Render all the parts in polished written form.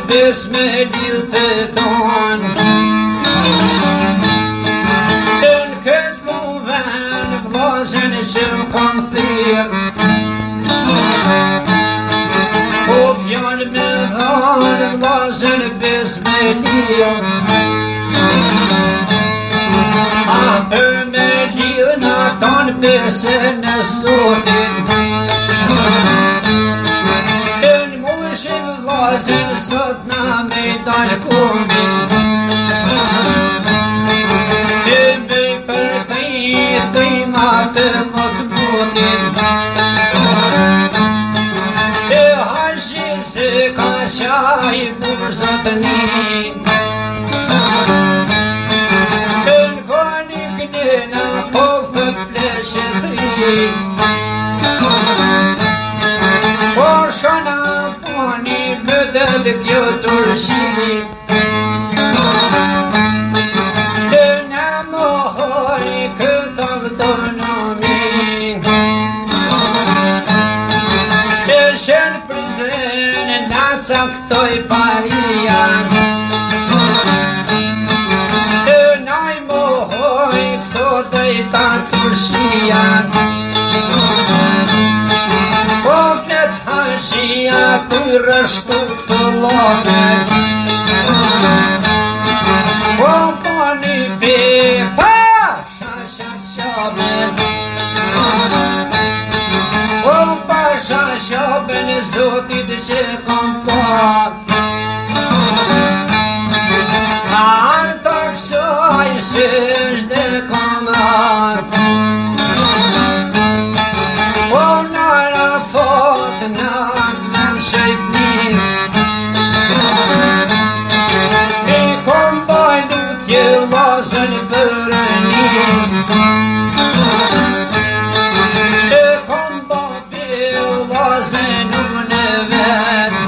Besme dilte ton lidhë për me lidhë në tonë besën e Zotit në mushin vllazën sot na me dalë kumit me për të ima të mot mutit hashi se ka qaj për zotënin në po fët pleshetri po shkana poni bëdët kjo turshi në mohoj këtë autonomi shen prizren në saktoj paria ta turshia po flet hashia të rështu të lone po poni pepa shashat shabe po pasha shabe në Zotit që kom po kanë taksoj se shde komar po nara fot në men shëjtnis i kom bajdu tje lasën bërënis i kom bajdu lasën unë vet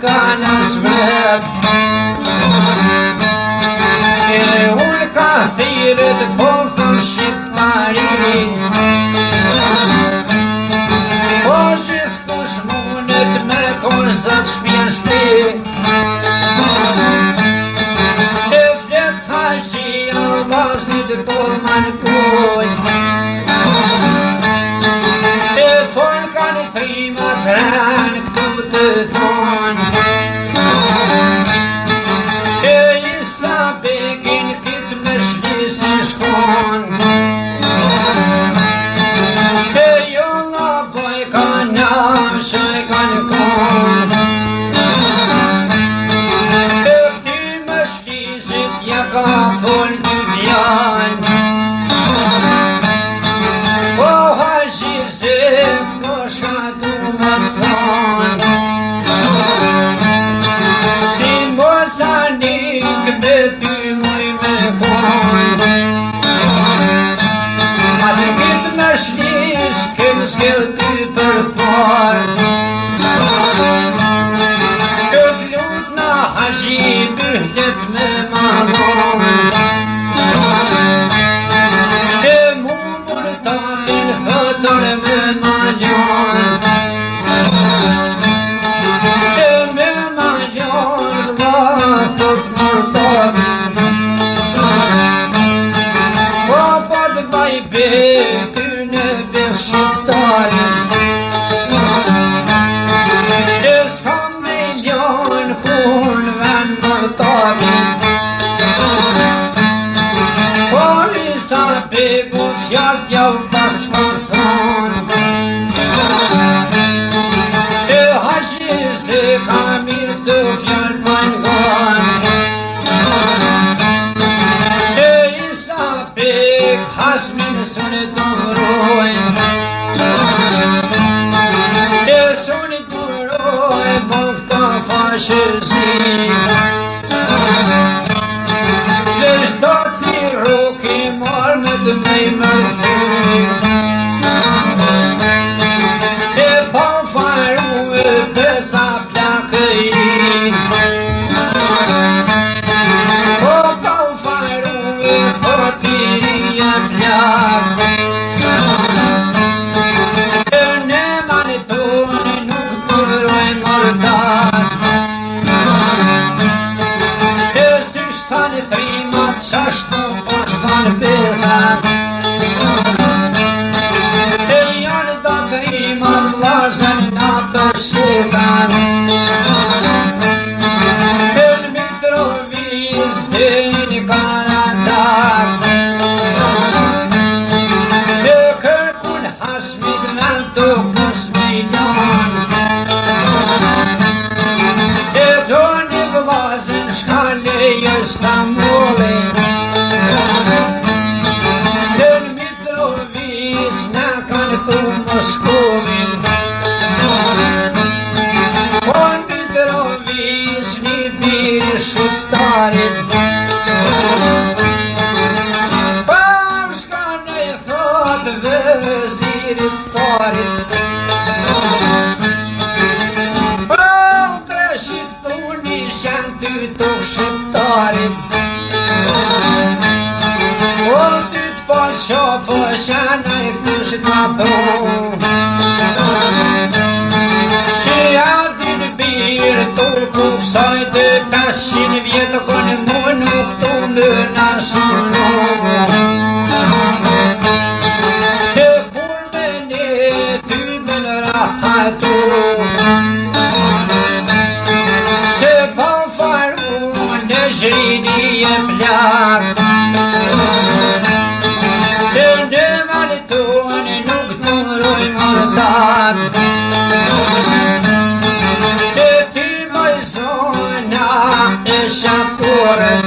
kanas vret unë ka thirët po thën shqiptari po shiftush mundet me korzat shpjeshti flet hashia lasnit po mankuj fol kanë trimat rën këmë të tonë isa begin këtë me shlisi shkon jo la boj ka nam shoj kanë kon këti me shlisit ja ka fol një djan po hashir se po shatu me thonë si mozanik me ty muj me konë asë këtë me shlis këtë s'kel ty për parë këtë lut na hashi bëhtet me madhonë e mu mërtatin thëtër me maljonë po pod baj ty në bes shqiptari që s'ka milion kun ven mërtari po isa begu fjall pjall pas kanë thonë e hashir se ka mirë të fjall pajnë ganë hasmin suni duroj e suni duroj po këta fashëzi lesh do t'i roki marrë me të mej më thy e pa faru e pesa plakëri po pa faru e thotiri në manitoni nuk duroj mërdat e si shtanë trimat qashtu po shtanë pesat e janë da trimat vlazën natër Stambolin Në Mitrovic na kanë për Moskovin Po në Mitrovic një biri shqiptarit Pashka në I thot vezirit carit Ty të shqiptarit O ty të për shofë shana I kësht ma thonë Që atin birë turku kësaj të 500 vjetë Kënë mu nuk të më nasunë Të kur me ne ty me në rahatu Zhrini e plak Të në valë tonë nuk të mëroj mërdat Të ty mëj zona e shakurës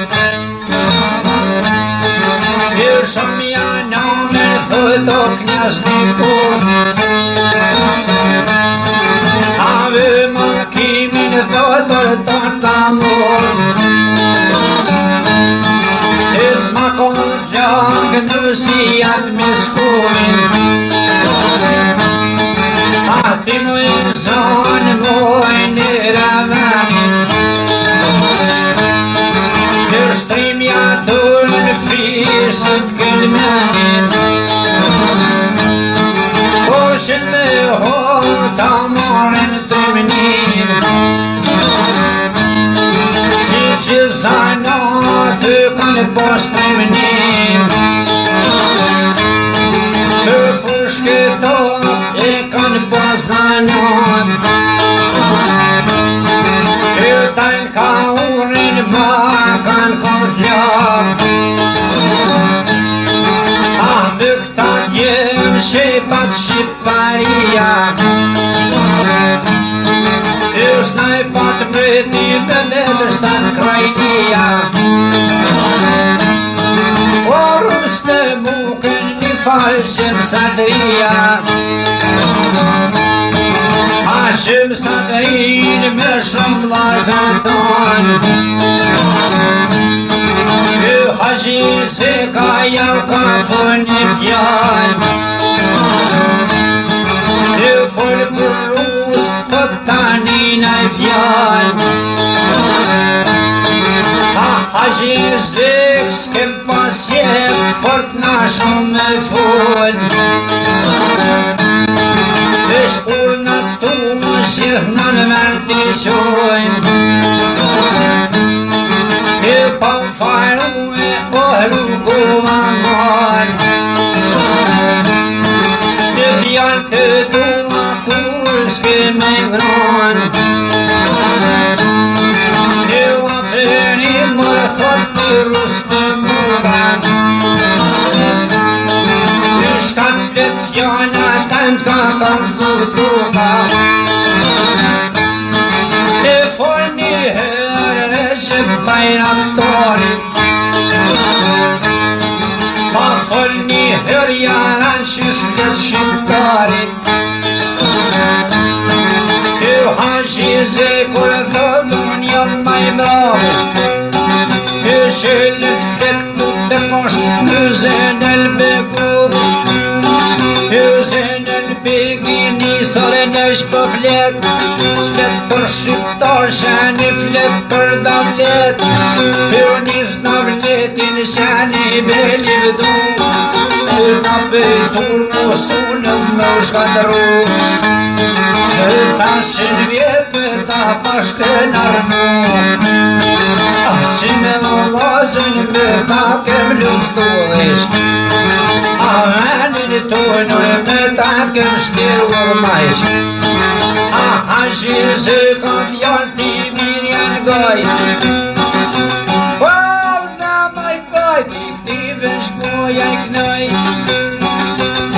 Të shumë janë në thët o knjas një kus Ave më kimin dhëtër tonë të mos Ma konë gjangë në sijat me shkojnë Ati mojë zonë mojë në ravani Në shtrimja dërë në fisët këllmenin Po shën me hota morën të mënin Që zanat të kanë postrimnin Të pushketot e kanë pozanat Të tajnë ka urin ma kanë kodlak A më këta jem shepat Shqiptaria Është na I patë mreti me ledështë të në krajnia Orës të mukën një falë shëmë sadria A shëmë sadrin me shumë vlazën tonë Në haqi se ka jau ka fën një fjallë Në folë për rusë të tani në fjallë Haqi zek s'kem pasjet fort na shumë me full Vesh urna tu shidh në mërti qojnë E pa faru e o rrugova marë E fjallë të tua kur s'ke me ngronë E waferi mërë thot të rusë të mugan E shkat flet fjalla tant ka kalzu tuka E fol një herë shqip bajraktorit Pa fol një herë jaran shishtet shqiptarit E haqi zekur thotun jam maj brave E shëllit flet këtë mosht në zenel begur E zenel begi nisore në shpëflet Flet për shqiptar shani flet për davlet E nis në vletin shani beli vdu E në bejtur mosunë më shkatru E tasin vjetë ta pashken armu Si me vëllazën me ta kem luftuesh A venin tonë me ta kem shkirur majsh A haqir se ka fjallë ti mirë janë gaj Po zamaj kaj ti këti vëshkoja I knaj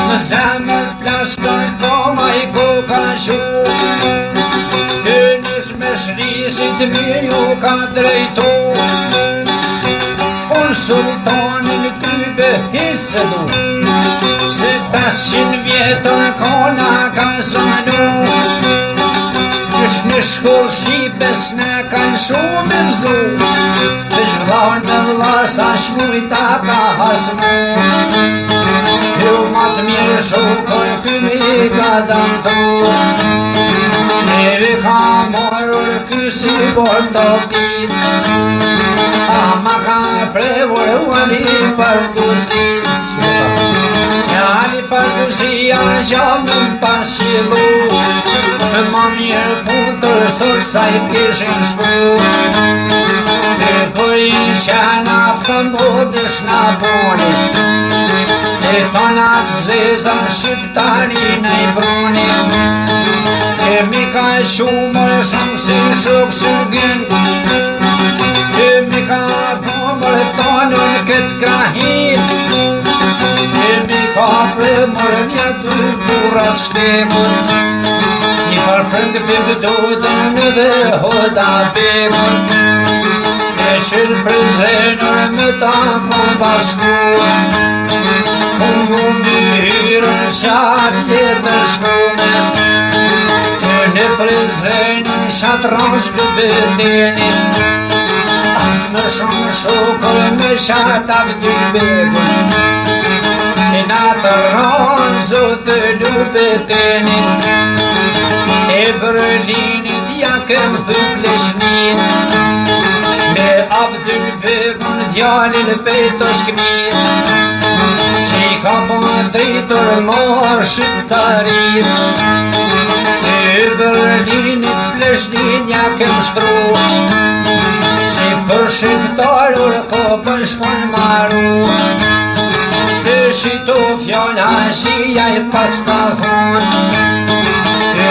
Në zemër plastër po maj ko ka shumë Shrisit mi ju ka drejtu sultanin ty hisë du se 500 vjetër kona ka zonu qësh në shkollë shqipes ne kanë shumë mëzu veç vllaun me vllasa shmujta ka hasmu ju matë mirë shokoj këmi ka damtu neve ka marrur kësi bortatin ama ka prevur uani për kusin Jani për kusia gjamën pashilu ma mirë putër sot sa I kishin shku e për isha na fëmbodësh na boni e tonat zezën shqiptari na I bruni e mi ka shumër shumë si shuk shugin e mi ka komër tonën këtë krahit e mi ka premër një të burat shtekun një farprënd për dotën dhe hoda bekun e shil për zenër me ta po bashku unë në hyrën shatë jetë shkume e në për zenën shatë rashkë bëtenin në shumë shokër me shatë avdy bekun e në të ranë zotë lupetenin e Berlinit ja kem thëpleshnin me Abdul Bekun djalin petoshknis që I ka po drejtor marë shqiptaris e Berlinit pleshnin ja kem shtru që për shqiptarur ko për shkon maru e shito fjalla shia I pas ka thonë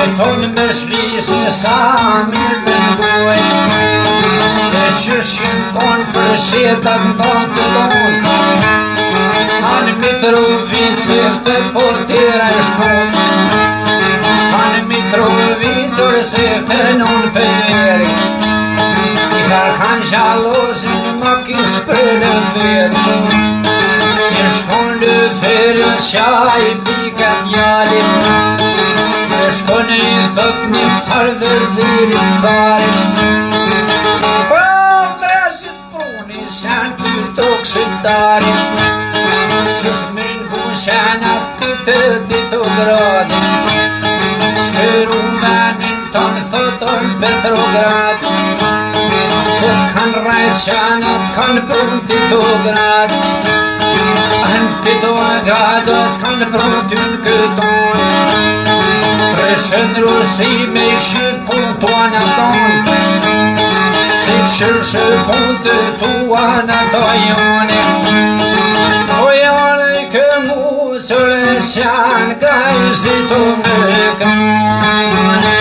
e tonë me shlisë sa mirë pëndoj e qëshin tonë për shetat në tonë të lonë anë Mitrovicë të potira e shkon anë Mitrovicër se të non pëveri I karkan gjallozin më kish për në veri e shkon në veri qaj pika djalin shkone I thot një farë dhe zirit carit po trashit pruni shanë të tok shqiptarit që shmin bu shanë aty të ditu gradit s'këru menin tonë thoton Petrograd të kanë rajt shanët kanë prun ditu grad anë Petrogradët kanë prun t'yn këton Shën Rusi me këshirë pun tuan aton si këshirë pun të tuan atojone o jale kë musër shanë ka I zitu në kane